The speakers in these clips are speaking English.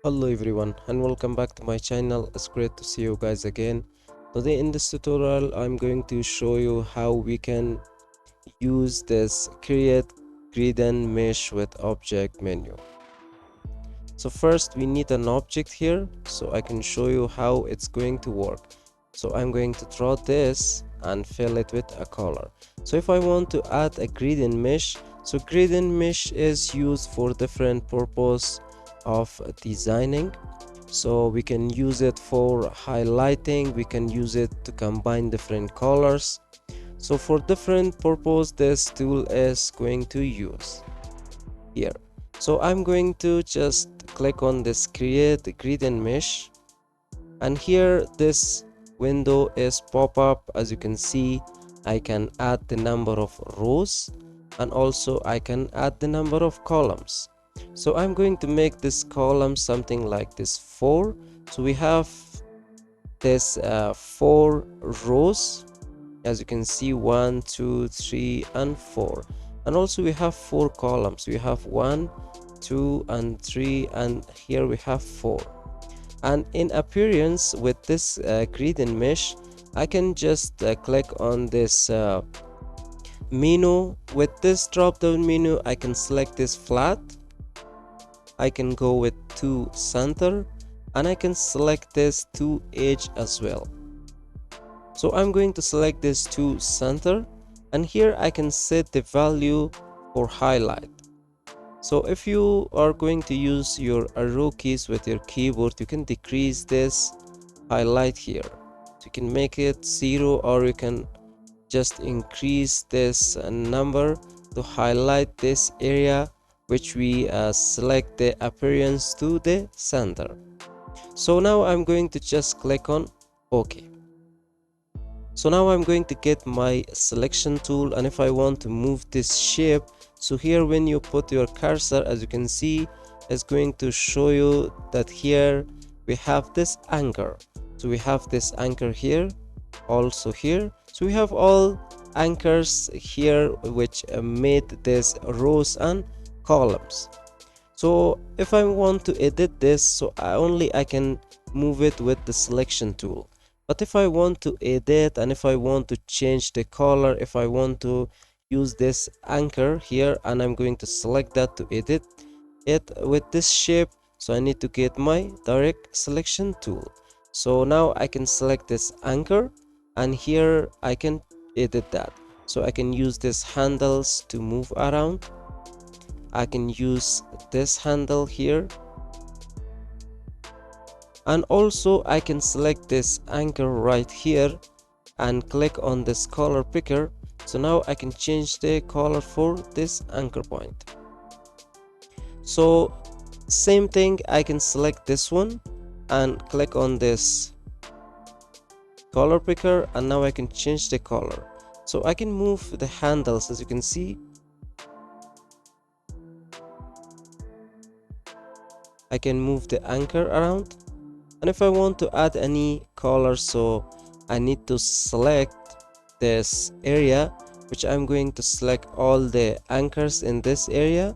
Hello everyone and welcome back to my channel. It's great to see you guys again. Today in this tutorial I'm going to show you how we can use this create gradient mesh with object menu. So first we need an object here so I can show you how it's going to work. So I'm going to draw this and fill it with a color. So if I want to add a gradient mesh, so gradient mesh is used for different purpose of designing. So we can use it for highlighting, we can use it to combine different colors. So for different purpose this tool is going to use here. So I'm going to just click on this create gradient mesh, and here this window is pop up. As you can see, I can add the number of rows and also I can add the number of columns. So I'm going to make this column something like this 4. So we have this 4 rows. As you can see, 1 2 3 and 4, and also we have 4 columns. We have 1 2 and 3, and here we have 4. And in appearance with this gradient mesh, I can just click on this menu. With this drop down menu I can select this flat, I can go with to center, and I can select this to edge as well. So I'm going to select this to center, and here I can set the value for highlight. So if you are going to use your arrow keys with your keyboard, you can decrease this highlight here. So you can make it 0, or you can just increase this number to highlight this area, which we select the appearance to the center. So now I'm going to just click on OK. So now I'm going to get my selection tool, and if I want to move this shape, so here when you put your cursor, as you can see, it's going to show you that here we have this anchor. So we have this anchor here, also here. So we have all anchors here which made this rows and columns. So if I want to edit this, so I can move it with the selection tool. But if I want to edit, and if I want to change the color, if I want to use this anchor here, and I'm going to select that to edit it with this shape, so I need to get my direct selection tool. So now I can select this anchor, and here I can edit that. So I can use this handles to move around. I can use this handle here, and also I can select this anchor right here and click on this color picker. So now I can change the color for this anchor point. So same thing, I can select this one and click on this color picker, and now I can change the color. So I can move the handles. As you can see, I can move the anchor around. And if I want to add any color, so I need to select this area, which I'm going to select all the anchors in this area.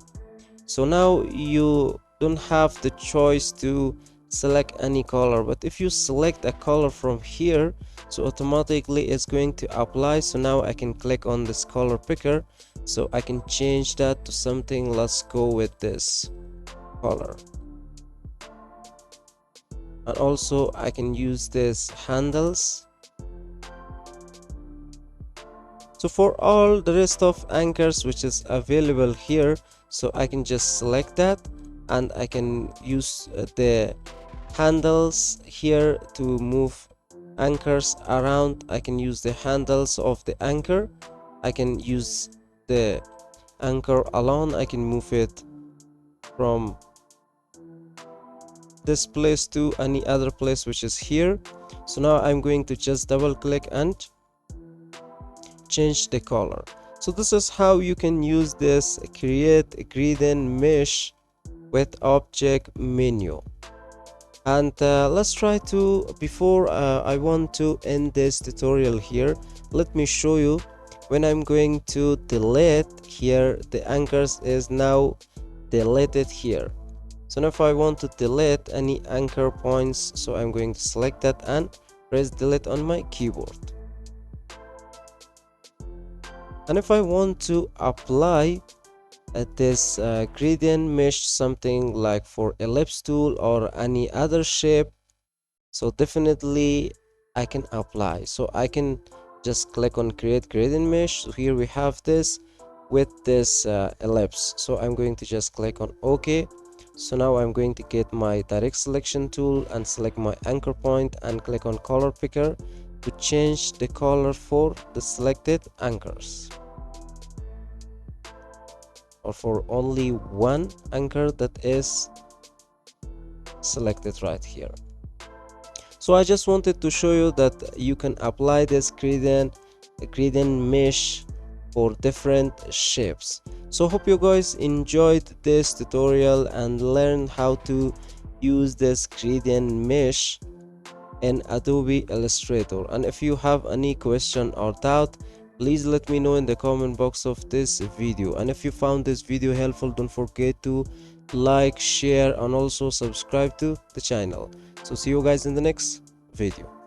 So now you don't have the choice to select any color, but if you select a color from here, so automatically it's going to apply. So now I can click on this color picker, so I can change that to something. Let's go with this color. And also I can use this handles. So for all the rest of anchors which is available here, so I can just select that, and I can use the handles here to move anchors around. I can use the handles of the anchor. I can use the anchor alone. I can move it from this place to any other place which is here. So now I'm going to just double click and change the color. So this is how you can use this create gradient mesh with object menu. And let's try to, before I want to end this tutorial here, let me show you when I'm going to delete here, the anchors is now deleted here. So now if I want to delete any anchor points, so I'm going to select that and press delete on my keyboard. And if I want to apply this gradient mesh, something like for ellipse tool or any other shape, so definitely I can apply. So I can just click on create gradient mesh. So here we have this with this ellipse, so I'm going to just click on OK. So now I'm going to get my direct selection tool and select my anchor point and click on color picker to change the color for the selected anchors, or for only one anchor that is selected right here. So I just wanted to show you that you can apply this gradient mesh for different shapes. So hope you guys enjoyed this tutorial and learned how to use this gradient mesh in Adobe Illustrator. And if you have any question or doubt, please let me know in the comment box of this video. And if you found this video helpful, don't forget to like, share, and also subscribe to the channel. So see you guys in the next video.